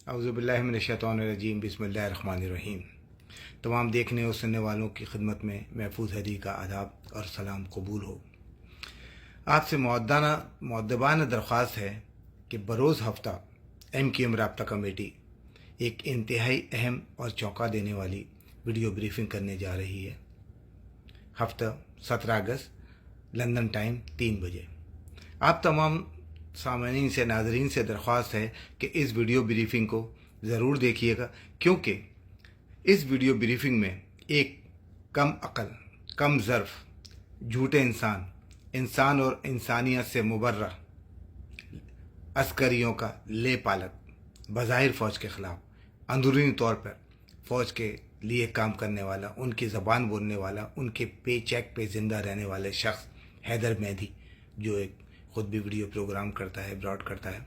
अऊज़ुबिल्लाहि मिनश्शैतानिर्रजीम बिस्मिल्लाहिर्रहमानिर्रहीम। तमाम देखने और सुनने वालों की खिदमत में महफूज हदी का आदाब और सलाम कबूल हो। आपसे मुअद्दबाना दरख्वास्त है कि बरोज़ हफ्ता MQM राब्ता कमेटी एक इंतहाई अहम और चौंका देने वाली वीडियो ब्रीफिंग करने जा रही है। हफ्ता 17 अगस्त लंदन टाइम 3 बजे। आप तमाम सामानीन से नाज़रीन से दरख्वास्त है कि इस वीडियो ब्रीफिंग को ज़रूर देखिएगा, क्योंकि इस वीडियो ब्रीफिंग में एक कम अक़ल, कम ज़र्फ़, झूठे इंसान और इंसानियत से मुबर्रा अस्करियों का ले पालक बज़ाहिर फ़ौज के ख़िलाफ़ अंदरूनी तौर पर फ़ौज के लिए काम करने वाला, उनकी ज़बान बोलने वाला, उनके पे चेक पे ज़िंदा रहने वाले शख्स हैदर मेहदी, जो एक ख़ुद भी वीडियो प्रोग्राम करता है, ब्रॉड करता है,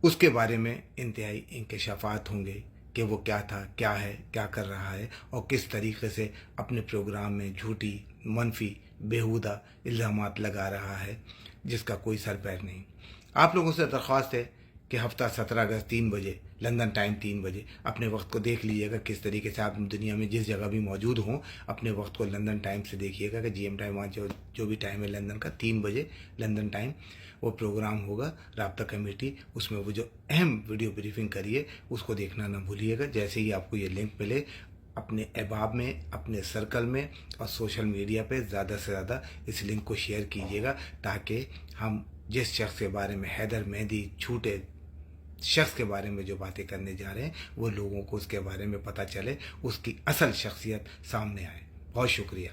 उसके बारे में इंतहाई इंकशाफात होंगे कि वो क्या था, क्या है, क्या कर रहा है और किस तरीक़े से अपने प्रोग्राम में झूठी, मनफी, बेहुदा इल्ज़ामात लगा रहा है जिसका कोई सर पैर नहीं। आप लोगों से दरख्वास्त है कि हफ्ता 17 अगस्त 3 बजे लंदन टाइम 3 बजे अपने वक्त को देख लीजिएगा। किस तरीके से आप दुनिया में जिस जगह भी मौजूद हों, अपने वक्त को लंदन टाइम से देखिएगा कि GM टाइम, वहाँ जो भी टाइम है लंदन का 3 बजे लंदन टाइम वो प्रोग्राम होगा राब्ता कमेटी। उसमें वो जो अहम वीडियो ब्रीफिंग करिए उसको देखना ना भूलिएगा। जैसे ही आपको ये लिंक मिले, अपने अहबाब में, अपने सर्कल में और सोशल मीडिया पे ज़्यादा से ज़्यादा इस लिंक को शेयर कीजिएगा, ताकि हम जिस शख्स के बारे में, हैदर मेहदी झूठे शख्स के बारे में जो बातें करने जा रहे हैं, वो लोगों को उसके बारे में पता चले, उसकी असल शख्सियत सामने आए। बहुत शुक्रिया।